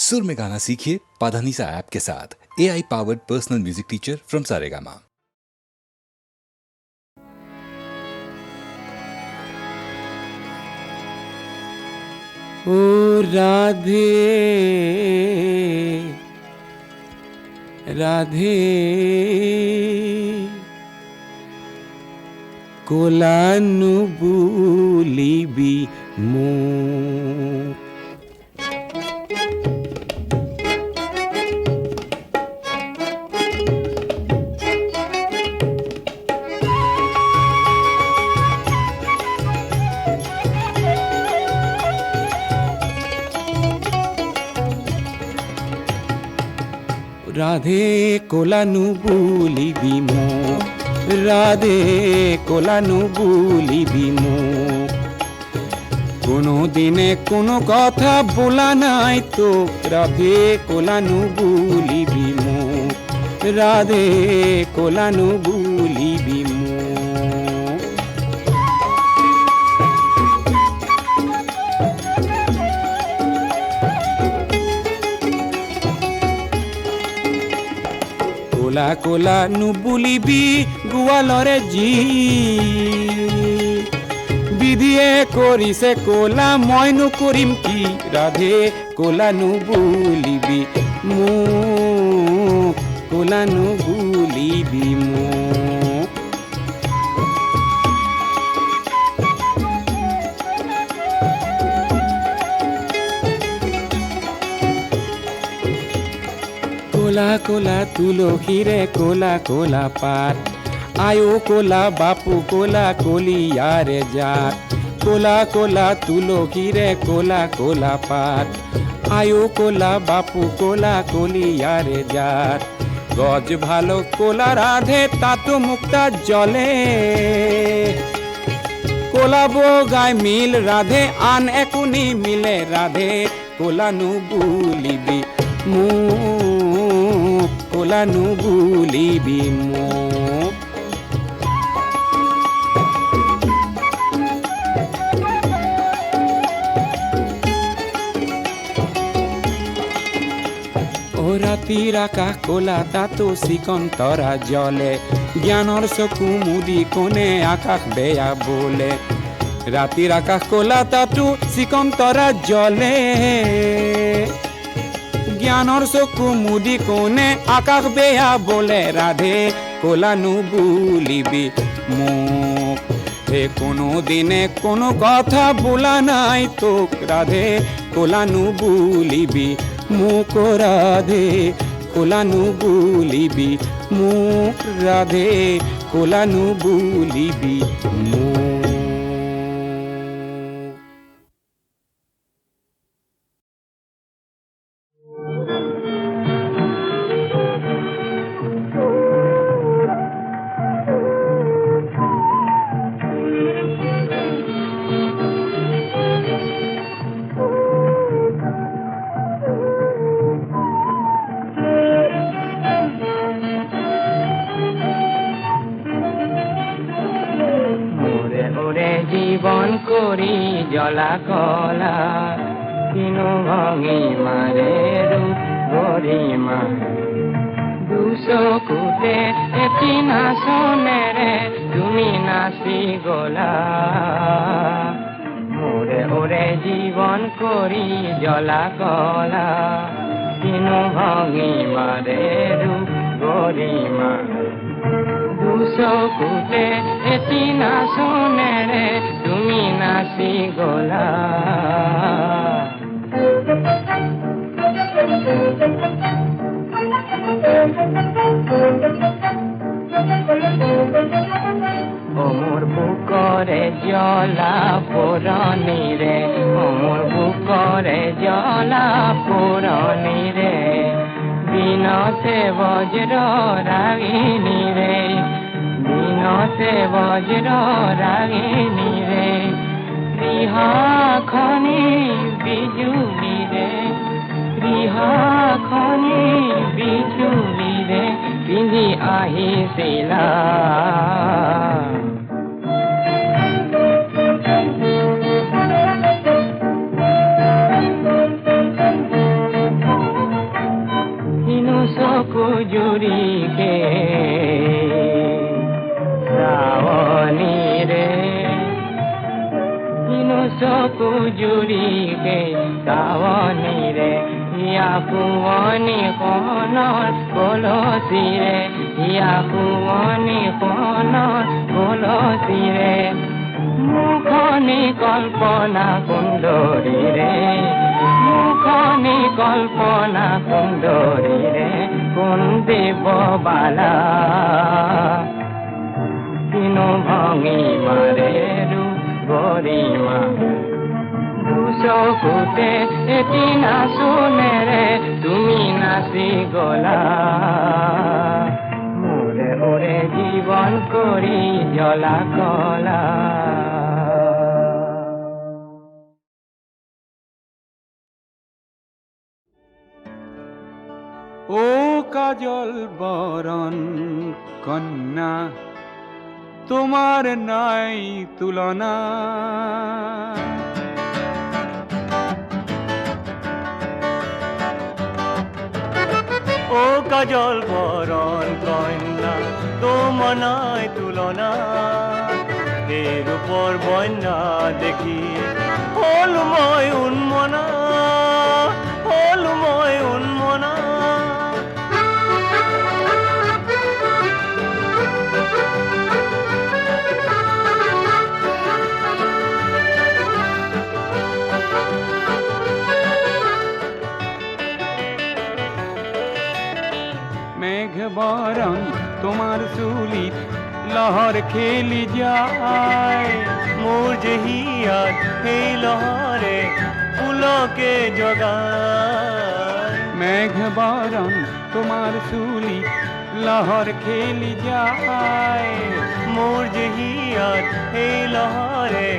सुर में गाना सीखिए पाधानीसा ऐप के साथ। AI powered personal music teacher from Saregama. ओ राधे राधे कोलानु बुलिबी मो राधे कोलानु बुलिबी मो राधे कोलानु बुलिबी मो कोनो दिने कोनो कथा बोला नाई तो राधे कोलानु बुलिबी मो राधे कोलानु बुलिबी मो कोला कोला नु बुलिबी गुआलरे जी विधिए करी से कोला मयनु करिम की राधे कोला नु बुलिबी मो कोला नु बुलिबी मो कोला कोला तुलसी रे कोला कोला पात आयो कोला बापू कोला कोलिया रे जात कोला कोला तुलसी रे कोला कोला पात आयो कोला बापू कोला कोलिया रे जात गज भालो कोला राधे तातो मुक्ता जले कोला बोगाय मिल राधे आन एकुनी मिले राधे कोला नु बुलिबी मो कोला नु बुलिबी मो ओ रातिर आकाश कोला तातो सिकंतरा जले ज्ञानर चकु मुदी कोने आकाश बेया बोले रातिर आकाश कोला तातो सिकंतरा जले ज्ञानर चकु मुदी कोने आकाश बेया बोले राधे कोला नु बुलिबी मोक हे कोनो दिने कोनो कथा बोला नाई तो राधे कोला नु बुलिबी मोक राधे कोला नु बुलिबी मोक राधे कोला नु बुलिबी मोक জীবন করি জলা কলা কিনো ভঙি মারে রূপ গরিমা দুচকুতে এটি নাচনেৰে তুমি নাচি গলা মোৰে ওৰে জীৱন কৰি জলা কলা কিনো ভঙি মাৰে ৰূপ গৰিমা দুচকুতে এটি নাচনেৰে তুমি নাচি গলা অমর বুকরে জলা পুরনিরে অমর বুকরে জলা পুরনিরে বিনতে বজ্র রাগিনী রে বিনতে বজ্র রাগিনী রে রিহা খনি বিজুলি রে রিহা খনি বিজুলি রে পিন্ধি আহিছিলা জুৰিকে শ্ৰাৱণী ৰে কিনো চকু জুৰিকে শ্ৰাৱণী ৰে ইয়া পুৱনি কণৰ কলচীৰে ইয়া পুৱনি কণৰ কলচীৰে মুখনি কল্পনা সুন্দৰীৰে মুখনি কল্পনা সুন্দৰীৰে কোন দেৱ বালা কিনো ভঙি মাৰে গৰিমা দুচকুতে এটি নাচোনেৰে তুমি নাচি গলা মোৰে ওৰে জীৱন কৰি জ্বলা কলা ও কাজল বরণ কন্যা তোমার নাই তুলনা ও কাজল বরণ কন্যা তোমার নাই তুলনা এর উপর বন্যা দেখি হল মই উন্মনা হল মই উন্মনা মেঘ বরণ তোমার চুলিত লহর খেলি যায় মোর যে হিয়াত সেই লহরে ফুলকে জগায় মেঘ বরণ তোমার চুলিত লহর খেলি যায় মোর যে হিয়াত সেই লহরে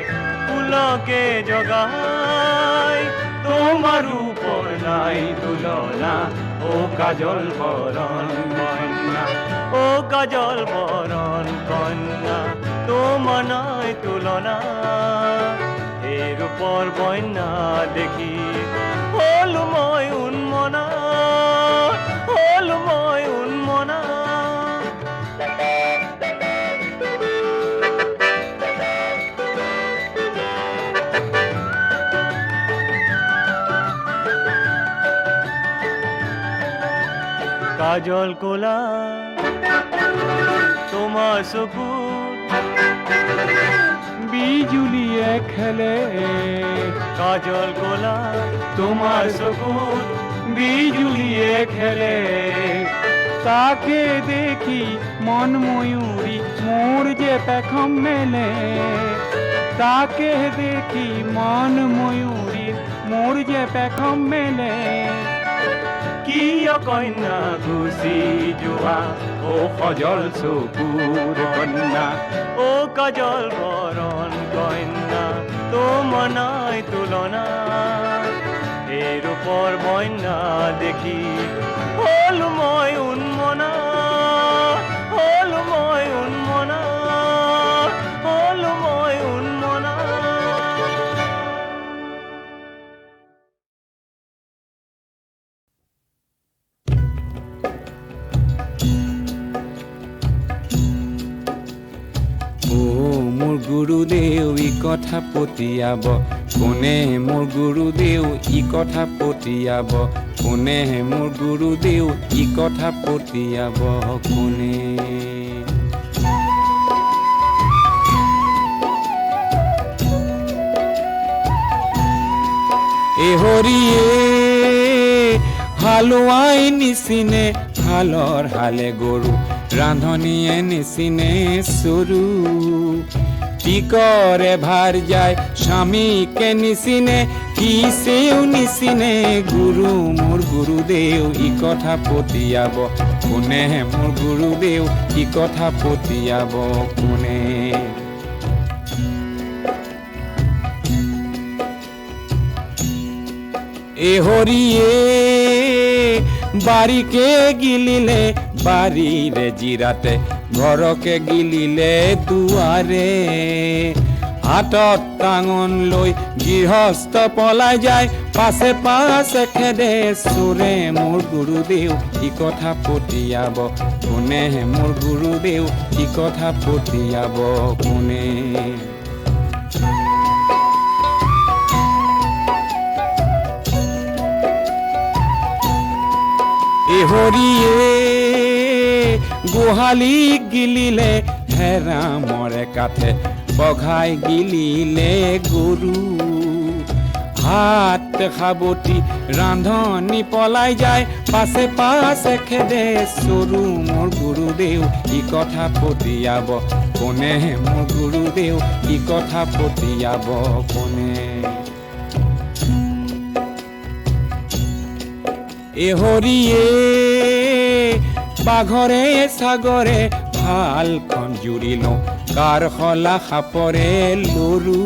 ফুলকে জগায় তোমার উপর নাই তুলনা ও কাজল বরণ কন্যা ও কাজল বরণ কন্যা তোমার নাই তুলনা এর উপর বন্যা দেখি হল মই উন্মনা হল মই উন্মনা কাজল কোলা তোমার চকু বিজুলিয়ে খেলে কাজল কোলা তোমার চকুত বিজুলিয়ে খেলে তাকে দেখি মন ময়ূরী মোর যে পেখম মেলে তাকে দেখি মন ময়ূরী মোর যে পেখম মেলে কিয় কন্যা গুচি যোৱা ও সজল চকুৰ কন্যা ও কাজল বৰণ কন্যা তোমাৰ নাই তুলনা এই ৰূপৰ বন্যা দেখি হল মই উন্মনা হল মই উন্মনা হল মই উন্মনা গুৰুদেউ ই কথা পতিয়াব কোনে মোৰ গুৰুদেউ ই কথা পতিয়াব কোনে মোৰ গুৰুদেউ ই কথা পতিয়াব কোনে এ হৰিয়ে হালোৱাই নিচিনে হালৰ হালে গৰু ৰান্ধনীয়ে নিচিনে চৰু টিকৰে ভাৰ যায় স্বামীকে নিচিনে কিছেও নিচিনে গুৰু মোৰ গুৰুদেউ ই কথা পতিয়াব কোনে মোৰ গুৰুদেউ ই কথা পতিয়াব কোনে এ হৰিয়ে বাৰীকে গিলিলে বাৰীৰে জিৰাতে ঘৰকে গিলিলে দুৱাৰে হাতত টাঙন লৈ গৃহস্থ পলাই যায় পাছে পাছে খেদে চোৰে মোৰ গুৰুদেউ কি কথা পতিয়াব কোনে মোৰ গুৰুদেউ কি কথা পতিয়াব কোনে হৰিয়ে গোহালিক গিলিলে হেৰা মৰে কাঠে বঘাই গিলিলে গৰু হাত সাবতি ৰান্ধনি পলাই যায় পাছে পাছে খেদে চৰু মোৰ গুৰুদেউ কি কথা পতিয়াব কোনে মোৰ গুৰুদেউ কি কথা পতিয়াব কোনে হৰিয়ে বাঘৰে ছাগৰে ভালখন জুৰি লওঁ কাৰ হলা সাপৰে লৰু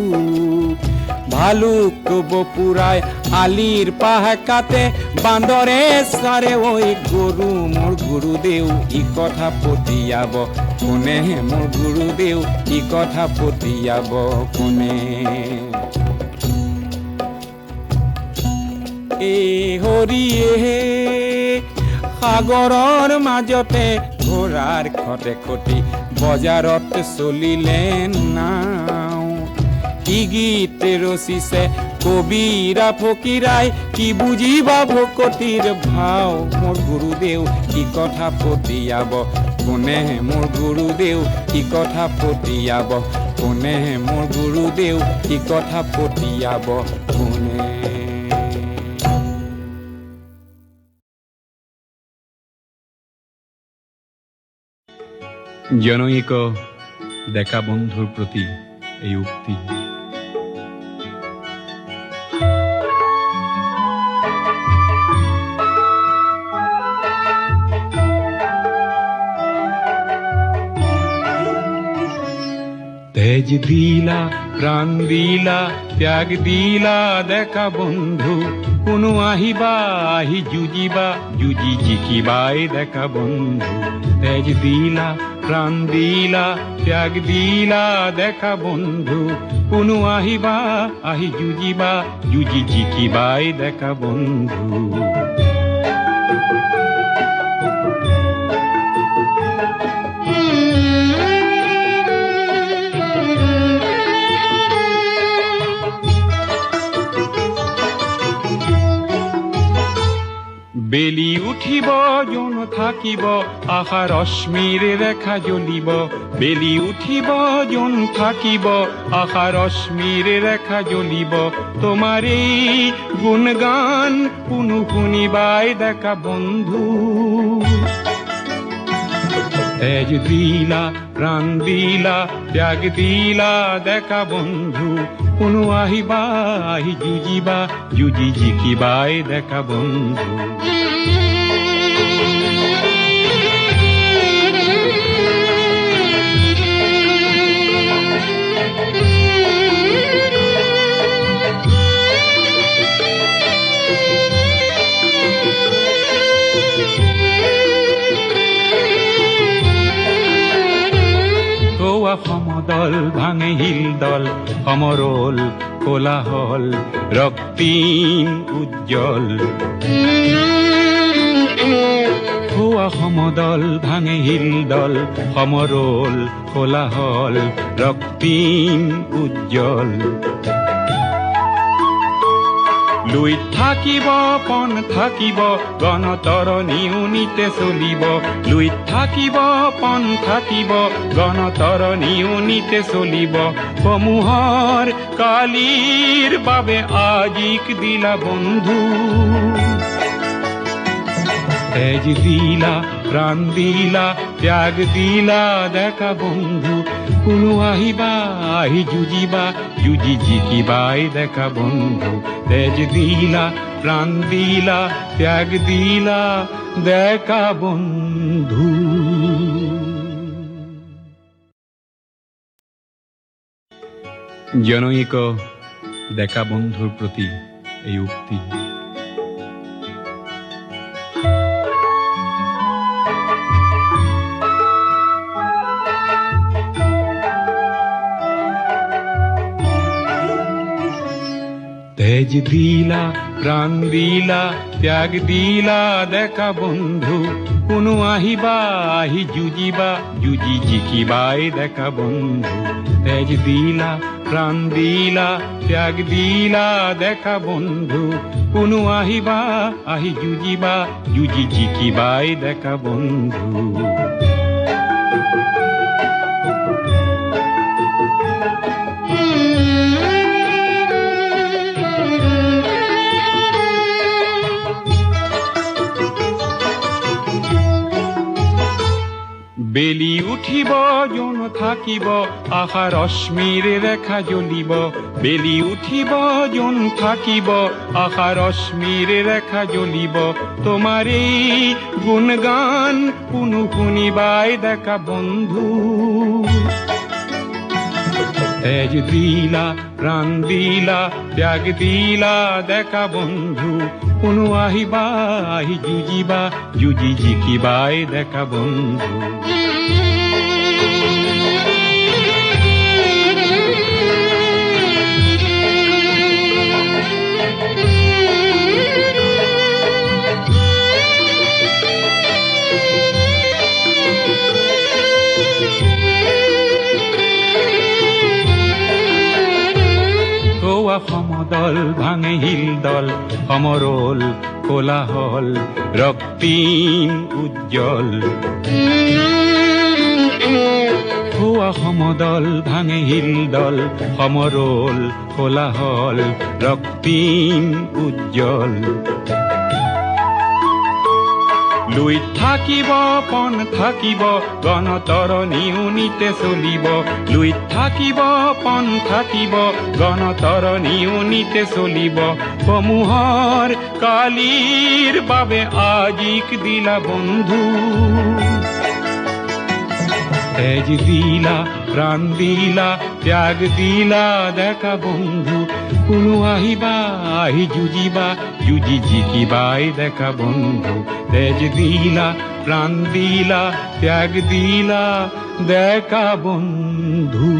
ভালুক বপুৰাই আলিৰ পাহ কাটে বান্দৰে চাৰে ঐ গৰু মোৰ গুৰুদেউ ই কথা পতিয়াব কোনে মোৰ গুৰুদেউ ই কথা পতিয়াব কোনে হৰিয়ে সাগৰৰ মাজতে ঘোঁৰাৰ খটে খটি বজাৰত চলিলে নাও কি গীত ৰচিছে কবিৰা ফকীৰাই কি বুজিবা ভকতিৰ ভাও মোৰ গুৰুদেউ কি কথা পতিয়াব কোনে মোৰ গুৰুদেউ কি কথা পতিয়াব কোনে মোৰ গুৰুদেউ কি কথা পতিয়াব কোনে জনৈক ডেকা বন্ধুৰ প্ৰতি এই উক্তি তেজ দিলা প্ৰাণ দিলা ত্যাগ দিলা ডেকা বন্ধু কোনো আহিবা আহি যুঁজিবা যুঁজি জিকিবাই ডেকা বন্ধু তেজ দিলা প্ৰাণ দিলা ত্যাগ দিলা ডেকা বন্ধু কোনো আহিবা আহি যুঁজিবা যুঁজি জিকিবাই ডেকা বন্ধু বেলি উঠিব জন থাকিব আশা ৰশ্মিৰ ৰেখা জ্বলিব বেলি উঠিব জন থাকিব আশা ৰশ্মিৰ ৰেখা জ্বলিব তোমাৰ এই গুণগান কোনো শুনিবাই ডেকা বন্ধু তেজ দিলা প্ৰাণ দিলা ত্যাগ দিলা ডেকা বন্ধু কোনো আহিবা আহি যুঁজিবা যুঁজি জিকিবাই ডেকা বন্ধু সমদল ভাঙে হিল দল সমরল কোলাহল রক্তিম উজ্জ্বল খোয়া সমদল ভাঙে হিল দল সমরল কোলাহল রক্তিম উজ্জ্বল লুই থাকিব পণ থাকিব গণতৰণী উনিতে চলিব লুই থাকিব পণ থাকিব গণতৰণী উনিতে চলিব সমূহৰ কালিৰ বাবে আজিক দিলা বন্ধু তেজ দিলা প্ৰাণ দিলা ত্যাগ দিলা ডেকা বন্ধু কোনো আহিবা আহি যুঁজিবা যুঁজি জিকিবাই ডেকা বন্ধু তেজ দিলা প্ৰাণ দিলা ত্যাগ দিলা ডেকা বন্ধু জনৈক ডেকা বন্ধুৰ প্ৰতি এই উক্তি তেজ দিলা প্রাণ দিলা ত্যাগ দিলা দেখা বন্ধু কোনো আহিবা আহি যুজিবা যুজি জিকিবাই দেখা বন্ধু তেজ দিলা প্রাণ দিলা ত্যাগ দিলা দেখা বন্ধু কোনো আহিবা আহি যুজিবা যুজি জিকিবাই দেখা বন্ধু বেলি উঠিব জন থাকিব আশা ৰশ্মিৰ ৰেখা জ্বলিব বেলি উঠিব জন থাকিব আশা ৰশ্মিৰ ৰেখা জ্বলিব তোমাৰ এই গুণগান কোনো শুনিবাই দেখা বন্ধু তেজ দিলা প্রাণ দিলা ত্যাগ দিলা দেখা বন্ধু কোনো আহিবা আহি যুজিবা যুজি জিকিবাই দেখা বন্ধু সমদল ভাঙে হিলদল সমরল কোলাহল রক্তিম উজ্জ্বল খোয়া সমদল ভাঙে হিলদল সমরল কোলাহল রক্তিম উজ্জ্বল লুই থাকিব পণ থাকিব গণতৰণী উনিতে চলিব লুই থাকিব পণ থাকিব গণতৰণী উনিতে চলিব সমূহৰ কালিৰ বাবে আজিক দিলা বন্ধু তেজ দিলা প্রাণ দিলা ত্যাগ দিলা দেখা বন্ধু কোনো আহিবা আহি যুজিবা যুজি জিকিবাই দেখা বন্ধু তেজ দিলা প্রাণ দিলা ত্যাগ দিলা দেখা বন্ধু